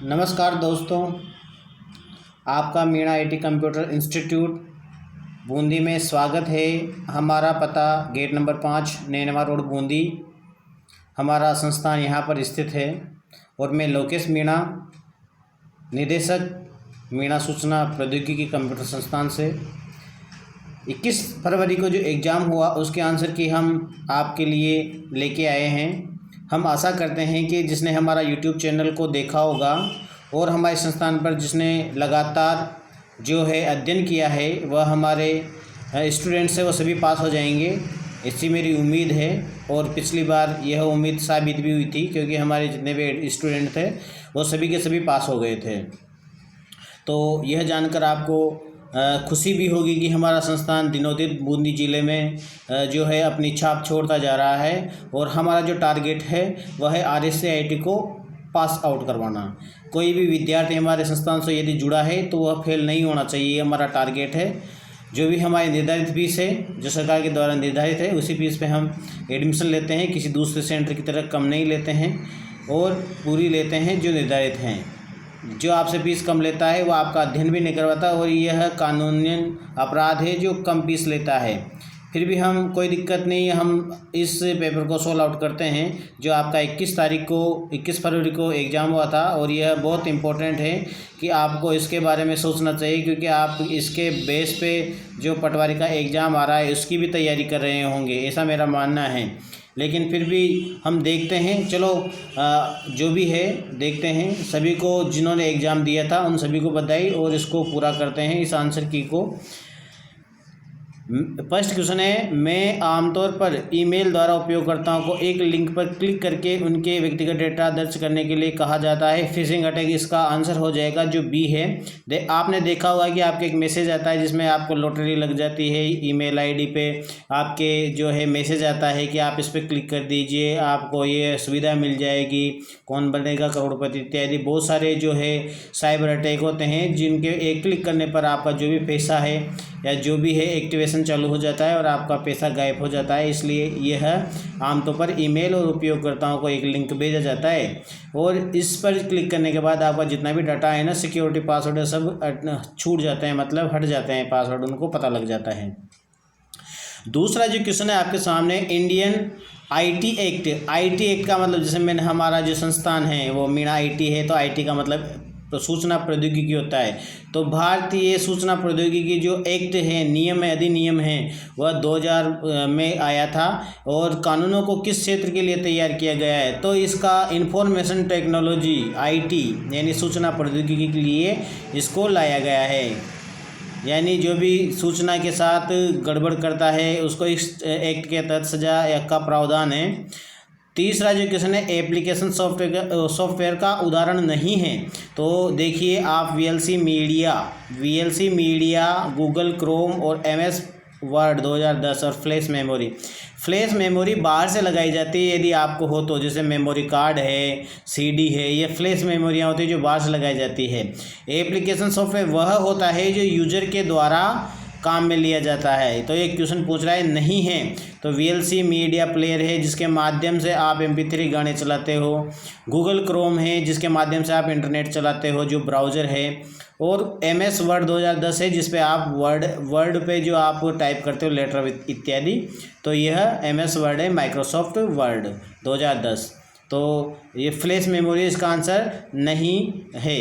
नमस्कार दोस्तों, आपका Meena IT computer institute Bundi में स्वागत है। हमारा पता gate number 5 Nainwa road Bundi, हमारा संस्थान यहाँ पर स्थित है। और मैं लोकेश मीणा, निदेशक मीणा सूचना प्रौद्योगिकी कंप्यूटर संस्थान से 21 फरवरी को जो एग्ज़ाम हुआ उसके आंसर की हम आपके लिए लेके आए हैं। हम आशा करते हैं कि जिसने हमारा यूट्यूब चैनल को देखा होगा और हमारे संस्थान पर जिसने लगातार जो है अध्ययन किया है वह हमारे स्टूडेंट्स हैं, वो सभी पास हो जाएंगे, ऐसी मेरी उम्मीद है। और पिछली बार यह उम्मीद साबित भी हुई थी, क्योंकि हमारे जितने भी स्टूडेंट थे वो सभी के सभी पास हो गए थे। तो यह जानकर आपको खुशी भी होगी कि हमारा संस्थान दिनों दिन बूंदी ज़िले में जो है अपनी छाप छोड़ता जा रहा है। और हमारा जो टारगेट है वह है RSC-IIT को पास आउट करवाना। कोई भी विद्यार्थी हमारे संस्थान से यदि जुड़ा है तो वह फेल नहीं होना चाहिए, हमारा टारगेट है। जो भी हमारी निर्धारित फीस है, जो सरकार के द्वारा निर्धारित है, उसी फीस पे हम एडमिशन लेते हैं। किसी दूसरे सेंटर की तरह कम नहीं लेते हैं और पूरी लेते हैं जो निर्धारित हैं। जो आपसे फीस कम लेता है वो आपका अध्ययन भी नहीं करवाता, और यह कानूनन अपराध है जो कम फीस लेता है। फिर भी हम कोई दिक्कत नहीं, हम इस पेपर को सोल्व आउट करते हैं। जो आपका 21 फरवरी को एग्ज़ाम हुआ था, और यह बहुत इम्पोर्टेंट है कि आपको इसके बारे में सोचना चाहिए, क्योंकि आप इसके बेस पे जो पटवारी का एग्ज़ाम आ रहा है उसकी भी तैयारी कर रहे होंगे, ऐसा मेरा मानना है। लेकिन फिर भी हम देखते हैं, चलो जो भी है देखते हैं। सभी को जिन्होंने एग्ज़ाम दिया था उन सभी को बधाई, और इसको पूरा करते हैं इस आंसर की को। फर्स्ट क्वेश्चन है, मैं आमतौर पर ईमेल द्वारा उपयोगकर्ताओं को एक लिंक पर क्लिक करके उनके व्यक्तिगत डेटा दर्ज करने के लिए कहा जाता है फिशिंग अटैक। इसका आंसर हो जाएगा जो बी है। आपने देखा होगा कि आपके एक मैसेज आता है जिसमें आपको लॉटरी लग जाती है। ईमेल आईडी पे आपके जो है मैसेज आता है कि आप इस पर क्लिक कर दीजिए, आपको ये सुविधा मिल जाएगी, कौन बनेगा करोड़पति इत्यादि। बहुत सारे जो है साइबर अटैक होते हैं जिनके एक क्लिक करने पर आपका जो भी पैसा है या जो भी है एक्टिवेशन चालू हो जाता है और आपका पैसा गायब हो जाता है। इसलिए यह आमतौर पर ईमेल और उपयोगकर्ताओं को एक लिंक भेजा जाता है, और इस पर क्लिक करने के बाद आपका जितना भी डाटा है ना, सिक्योरिटी पासवर्ड सब छूट जाते हैं, मतलब हट जाते हैं पासवर्ड, उनको पता लग जाता है। दूसरा जो क्वेश्चन है आपके सामने, इंडियन IT एक्ट का मतलब, जैसे मैंने हमारा जो संस्थान है वो मीणा IT है, तो IT का मतलब तो सूचना प्रौद्योगिकी होता है। तो भारतीय सूचना प्रौद्योगिकी जो एक्ट है, नियम है, अधिनियम है, वह 2000 में आया था। और कानूनों को किस क्षेत्र के लिए तैयार किया गया है, तो इसका इंफॉर्मेशन टेक्नोलॉजी IT यानी सूचना प्रौद्योगिकी के लिए इसको लाया गया है। यानी जो भी सूचना के साथ गड़बड़ करता है उसको इस एक्ट के तहत सजा का प्रावधान है। तीसरा जो क्वेश्चन है, एप्लीकेशन सॉफ्टवेयर का उदाहरण नहीं है। तो देखिए आप VLC मीडिया, गूगल क्रोम और MS वर्ड 2010 और फ्लैश मेमोरी बाहर से लगाई जाती है यदि आपको हो तो, जैसे मेमोरी कार्ड है, CD है, ये फ्लैश मेमोरियाँ होती है जो बाहर से लगाई जाती है। एप्लीकेशन सॉफ्टवेयर वह होता है जो यूजर के द्वारा काम में लिया जाता है। तो ये क्वेश्चन पूछ रहा है नहीं है, तो VLC मीडिया प्लेयर है जिसके माध्यम से आप MP3 गाने चलाते हो। गूगल क्रोम है जिसके माध्यम से आप इंटरनेट चलाते हो, जो ब्राउज़र है। और MS वर्ड 2010 है जिस पे आप वर्ड पे जो आप टाइप करते हो लेटर इत्यादि, तो यह MS वर्ड है, माइक्रोसॉफ्ट वर्ड 2010। तो ये फ्लैश मेमोरी इसका आंसर नहीं है।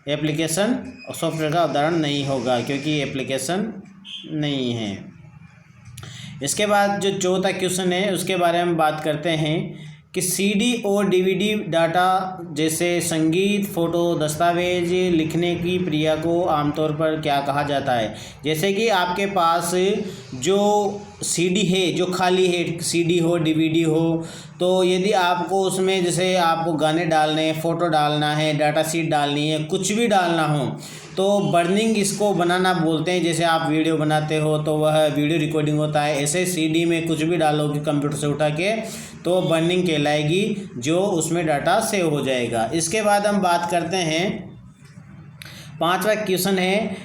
एप्लीकेशन सॉफ्टवेयर का उदाहरण नहीं होगा क्योंकि एप्लीकेशन नहीं है। इसके बाद जो चौथा क्वेश्चन है उसके बारे में बात करते हैं कि CD और DVD डाटा जैसे संगीत, फ़ोटो, दस्तावेज लिखने की प्रक्रिया को आमतौर पर क्या कहा जाता है। जैसे कि आपके पास जो CD है, जो खाली है, CD हो, DVD हो, तो यदि आपको उसमें जैसे आपको गाने डालने हैं, फ़ोटो डालना है, डाटा शीट डालनी है, कुछ भी डालना हो, तो बर्निंग इसको बनाना बोलते हैं। जैसे आप वीडियो बनाते हो तो वह वीडियो रिकॉर्डिंग होता है। ऐसे CD में कुछ भी डालोगे कंप्यूटर से उठा के तो बर्निंग कहलाएगी, जो उसमें डाटा सेव हो जाएगा। इसके बाद हम बात करते हैं 5वां क्वेश्चन है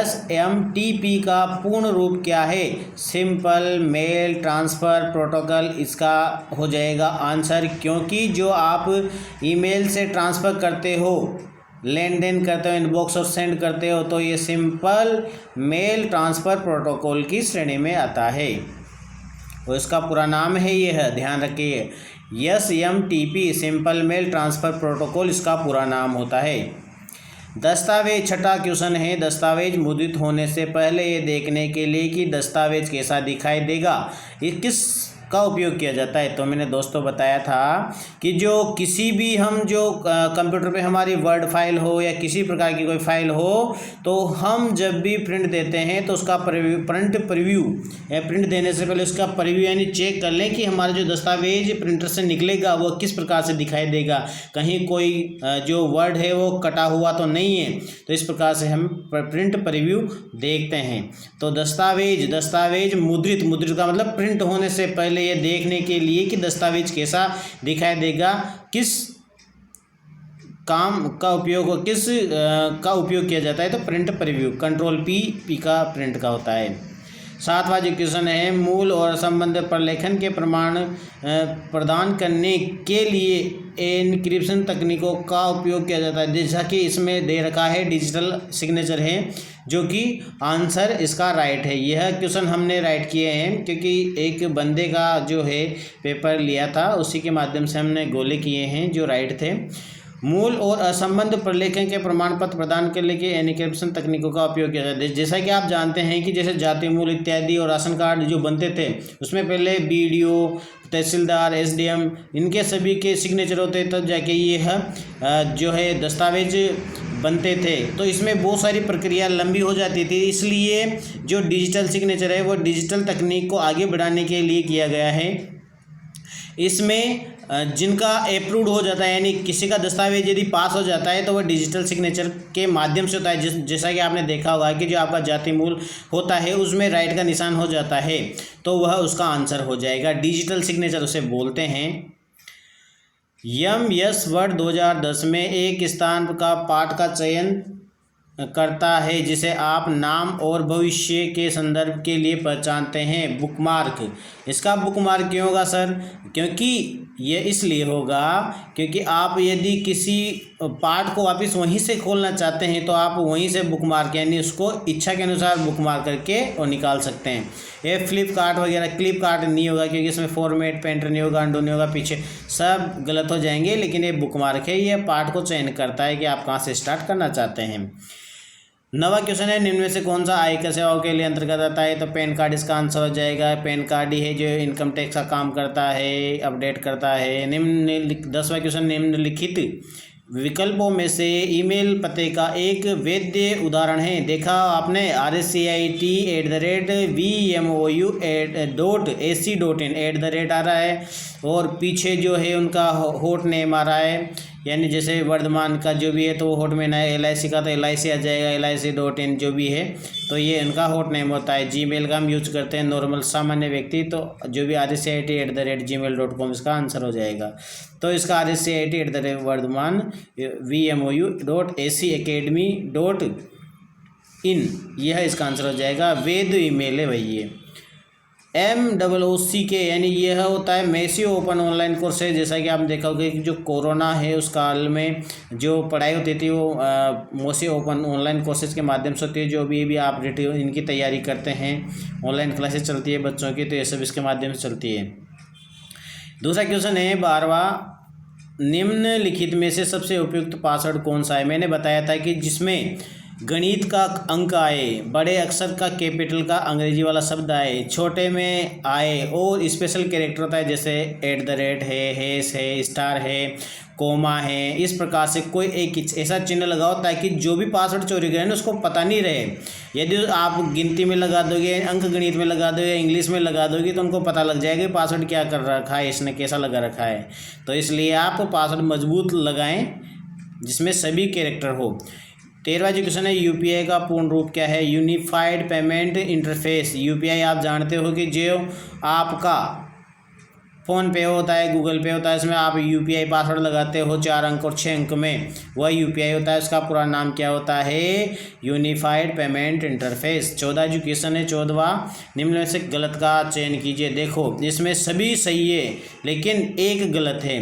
SMTP का पूर्ण रूप क्या है? सिंपल मेल ट्रांसफ़र प्रोटोकॉल इसका हो जाएगा आंसर, क्योंकि जो आप ईमेल से ट्रांसफ़र करते हो, लेन देन करते हो, इनबॉक्स और सेंड करते हो, तो ये सिंपल मेल ट्रांसफ़र प्रोटोकॉल की श्रेणी में आता है और इसका पूरा नाम है, ये है, ध्यान रखिए, SMTP simple mail transfer protocol इसका पूरा नाम होता है। दस्तावेज, छठा क्वेश्चन है, दस्तावेज मुद्रित होने से पहले ये देखने के लिए कि दस्तावेज कैसा दिखाई देगा, ये किस का उपयोग किया जाता है? तो मैंने दोस्तों बताया था कि जो किसी भी हम जो कंप्यूटर पे हमारी वर्ड फाइल हो या किसी प्रकार की कोई फाइल हो, तो हम जब भी प्रिंट देते हैं तो उसका प्रिव्यू या प्रिंट देने से पहले उसका प्रीव्यू यानी चेक कर लें कि हमारा जो दस्तावेज प्रिंटर से निकलेगा वो किस प्रकार से दिखाई देगा, कहीं कोई जो वर्ड है वो कटा हुआ तो नहीं है। तो इस प्रकार से हम प्रिंट प्रीव्यू देखते हैं। तो दस्तावेज मुद्रित का मतलब प्रिंट होने से पहले ये देखने के लिए कि दस्तावेज कैसा दिखाई देगा, किस काम का उपयोग का उपयोग किया जाता है, तो प्रिंट प्रीव्यू, कंट्रोल पी का प्रिंट का होता है। 7वां जो क्वेश्चन है, मूल और संबंध प्रलेखन के प्रमाण प्रदान करने के लिए एन्क्रिप्शन तकनीकों का उपयोग किया जाता है। जैसा कि इसमें दे रखा है डिजिटल सिग्नेचर है, जो कि आंसर इसका राइट है। यह क्वेश्चन हमने राइट किए हैं क्योंकि एक बंदे का जो है पेपर लिया था, उसी के माध्यम से हमने गोले किए हैं जो राइट थे। मूल और असंबद्ध प्रलेखन के प्रमाण पत्र प्रदान करने के एन्क्रिप्शन तकनीकों का उपयोग किया जाता है। जैसा कि आप जानते हैं कि जैसे जाति मूल इत्यादि और राशन कार्ड जो बनते थे, उसमें पहले BDO, तहसीलदार, SDM, इनके सभी के सिग्नेचर होते, तब जाके ये जो है दस्तावेज बनते थे। तो इसमें बहुत सारी प्रक्रिया लंबी हो जाती थी, इसलिए जो डिजिटल सिग्नेचर है वो डिजिटल तकनीक को आगे बढ़ाने के लिए किया गया है। इसमें जिनका अप्रूव्ड हो जाता है, यानी किसी का दस्तावेज यदि पास हो जाता है तो वह डिजिटल सिग्नेचर के माध्यम से होता है। जैसा कि आपने देखा होगा कि जो आपका जाति मूल होता है उसमें राइट का निशान हो जाता है, तो वह उसका आंसर हो जाएगा। डिजिटल सिग्नेचर उसे बोलते हैं। यस वर्ड 2010 में एक स्थान का पाठ का चयन करता है जिसे आप नाम और भविष्य के संदर्भ के लिए पहचानते हैं, बुकमार्क। इसका बुकमार्क क्यों होगा सर? क्योंकि ये इसलिए होगा क्योंकि आप यदि किसी पार्ट को वापस वहीं से खोलना चाहते हैं तो आप वहीं से बुकमार्क यानी उसको इच्छा के अनुसार बुकमार्क करके और निकाल सकते हैं। ये फ्लिपकार्ट वगैरह क्लिपकार्ट नहीं होगा क्योंकि इसमें फॉर्मेट पेंटर नहीं होगा, अंडो नहीं होगा, पीछे सब गलत हो जाएंगे। लेकिन ये बुकमार्क है, ये पार्ट को चयन करता है कि आप कहाँ से स्टार्ट करना चाहते हैं। 9वां क्वेश्चन है, निम्न में से कौन सा आयकर सेवाओं के लिए अंतर्गत आता है? तो पैन कार्ड इसका आंसर हो जाएगा। पैन कार्ड ही है जो इनकम टैक्स का काम करता है, अपडेट करता है। 10वां क्वेश्चन, निम्नलिखित विकल्पों में से ईमेल पते का एक वैध उदाहरण है। देखा आपने RSCIT@VMOU.ac.in @ आ रहा है और पीछे जो है उनका होट नेम आ रहा है, यानी जैसे वर्धमान का जो भी है तो वो होट में है, LIC का तो LIC आ जाएगा, LIC.in जो भी है तो ये उनका होट नेम होता है। जीमेल का हम यूज करते हैं नॉर्मल सामान्य व्यक्ति, तो जो भी RSCIT@gmail.com इसका आंसर हो जाएगा। तो इसका RSCIT@वर्धमान VMOU.AC.academy.in यह इसका आंसर हो जाएगा। वैध ईमेल है भाई ये। MOOC यानी यह होता है मैसिव ओपन ऑनलाइन कोर्स है। जैसा कि आप देखा होगा कि जो कोरोना है उस काल में जो पढ़ाई होती थी वो मैसिव ओपन ऑनलाइन कोर्सेज के माध्यम से होती है। जो भी आप इनकी तैयारी करते हैं, ऑनलाइन क्लासेस चलती है बच्चों की, तो ये सब इसके माध्यम से चलती है। दूसरा क्वेश्चन है 12वां, निम्नलिखित में से सबसे उपयुक्त पासवर्ड कौन सा है? मैंने बताया था कि जिसमें गणित का अंक आए, बड़े अक्षर का कैपिटल का अंग्रेजी वाला शब्द आए, छोटे में आए और स्पेशल कैरेक्टर होता है जैसे @ है, हैश है, स्टार है, कोमा है, इस प्रकार से कोई एक ऐसा चिन्ह लगाओ ताकि जो भी पासवर्ड चोरी करें ना उसको पता नहीं रहे। यदि आप गिनती में लगा दोगे, अंक गणित में लगा दोगे, इंग्लिश में लगा दोगे तो उनको पता लग जाएगा कि पासवर्ड क्या कर रखा है, इसने कैसा लगा रखा है। तो इसलिए आप पासवर्ड मजबूत लगाएं जिसमें सभी कैरेक्टर हो। 13वां जो क्वेश्चन है, UPI का पूर्ण रूप क्या है? Unified payment interface. UPI आप जानते हो कि जो आपका फ़ोनपे होता है, गूगल पे होता है, इसमें आप यूपीआई पासवर्ड लगाते हो 4 अंक और 6 अंक में, वह यूपीआई होता है। उसका पूरा नाम क्या होता है? Unified payment interface. 14 एजुकेशन है। 14वां, निम्न में से गलत का चयन कीजिए। देखो इसमें सभी सही है लेकिन एक गलत है।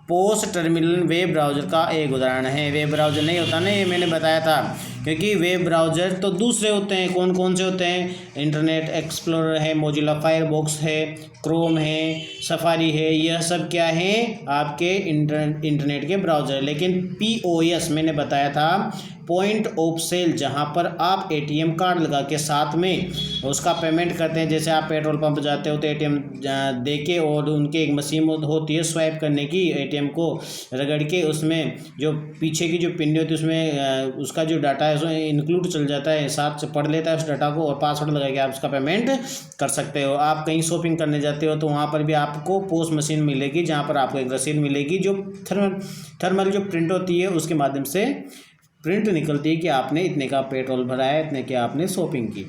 पोस्ट टर्मिनल वेब ब्राउज़र का एक उदाहरण है। वेब ब्राउज़र नहीं होता ना, ये मैंने बताया था, क्योंकि वेब ब्राउज़र तो दूसरे होते हैं। कौन कौन से होते हैं? इंटरनेट एक्सप्लोरर है, मोजिला फायरबॉक्स है, क्रोम है, सफारी है, यह सब क्या है? आपके इंटरनेट के ब्राउज़र। लेकिन POS मैंने बताया था, पॉइंट ऑफ सेल, जहाँ पर आप ATM कार्ड लगा के साथ में उसका पेमेंट करते हैं। जैसे आप पेट्रोल पंप जाते हो तो ATM दे के, और उनके एक मशीन होती है स्वाइप करने की, ATM को रगड़ के उसमें जो पीछे की जो पिन होती है उसमें उसका जो डाटा है उसमें इंक्लूड चल जाता है, साथ से पढ़ लेता है उस डाटा को, और पासवर्ड लगा के आप उसका पेमेंट कर सकते हो। आप कहीं शॉपिंग करने जाते हो तो वहाँ पर भी आपको पोस्ट मशीन मिलेगी, जहाँ पर आपको एक रसीद मिलेगी जो थर्मल जो प्रिंट होती है उसके माध्यम से प्रिंट निकलती है कि आपने इतने का पेट्रोल भरा है, इतने की आपने शॉपिंग की।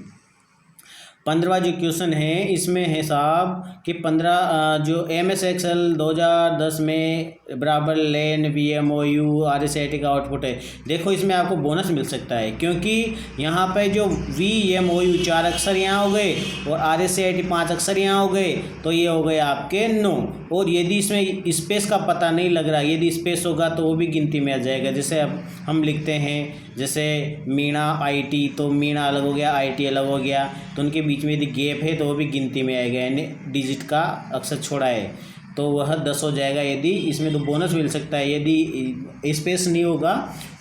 15वां जो क्वेश्चन है इसमें है साहब कि 15 जो MS Excel 2010 में बराबर लेन VMOU RSAT का आउटपुट है। देखो इसमें आपको बोनस मिल सकता है, क्योंकि यहाँ पे जो VMOU 4 अक्षर यहाँ हो गए और RSAT 5 अक्षर यहाँ हो गए, तो ये हो गए आपके 9। और यदि इसमें स्पेस का पता नहीं लग रहा, यदि स्पेस होगा तो वो भी गिनती में आ जाएगा। जैसे अब हम लिखते हैं, जैसे मीणा IT, तो मीणा अलग हो गया, IT अलग हो गया, तो उनके बीच में यदि गैप है तो वो भी गिनती में आएगा, यानी डिजिट का अक्षर छोड़ा है तो वह 10 हो जाएगा। यदि इसमें तो बोनस मिल सकता है, यदि स्पेस नहीं होगा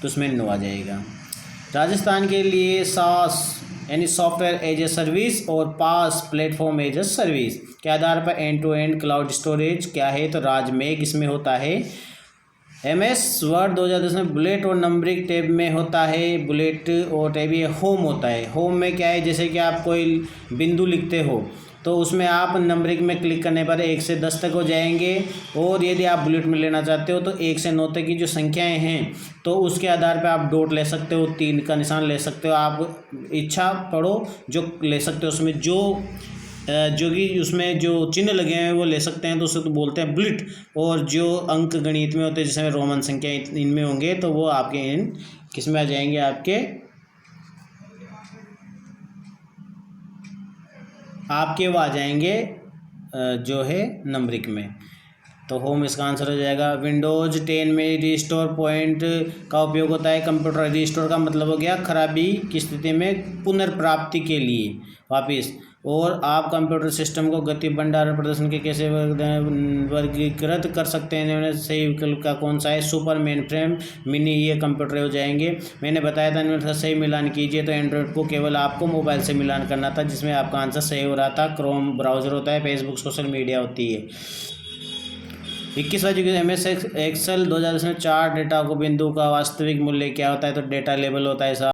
तो उसमें 9 आ जाएगा। राजस्थान के लिए SaaS यानी सॉफ्टवेयर एज ए सर्विस और PaaS platform as a service के आधार पर end to end cloud storage क्या है? तो राजमेघ इसमें होता है। MS वर्ड 2010 में बुलेट और नंबरिंग टैब में होता है। बुलेट और टैब ये होम होता है। होम में क्या है? जैसे कि आप कोई बिंदु लिखते हो तो उसमें आप नंबरिंग में क्लिक करने पर 1 से 10 तक हो जाएंगे, और यदि आप बुलेट में लेना चाहते हो तो 1 से 9 तक की जो संख्याएं हैं तो उसके आधार पर आप डॉट ले सकते हो, 3 का निशान ले सकते हो, आप इच्छा पढ़ो जो ले सकते हो। उसमें जो कि उसमें जो चिन्ह लगे हैं वो ले सकते हैं, तो उसे तो बोलते हैं बुलेट। और जो अंक गणित में होते हैं जिसमें रोमन संख्या इनमें होंगे तो वो आपके इन किस में आ जाएंगे? आपके वो आ जाएंगे जो है नंबरिंग में। तो होम इसका आंसर हो जाएगा। विंडोज़ 10 में रिस्टोर पॉइंट का उपयोग होता है। कंप्यूटर रिस्टोर का मतलब हो गया खराबी की स्थिति में पुनर्प्राप्ति के लिए वापस। और आप कंप्यूटर सिस्टम को गति, भंडारण, प्रदर्शन के कैसे वर्गीकृत कर सकते हैं? इनमें सही विकल्प का कौन सा है? सुपर मेन फ्रेम, मिनी, ये कंप्यूटर हो जाएंगे। मैंने बताया था इनमें सही मिलान कीजिए, तो एंड्रॉइड को केवल आपको मोबाइल से मिलान करना था, जिसमें आपका आंसर सही हो रहा था। क्रोम ब्राउज़र होता है, फेसबुक सोशल मीडिया होती है। 21वां जो MS Excel 2010 में 4 डेटा को बिंदु का वास्तविक मूल्य क्या होता है? तो डेटा लेबल होता है साहब।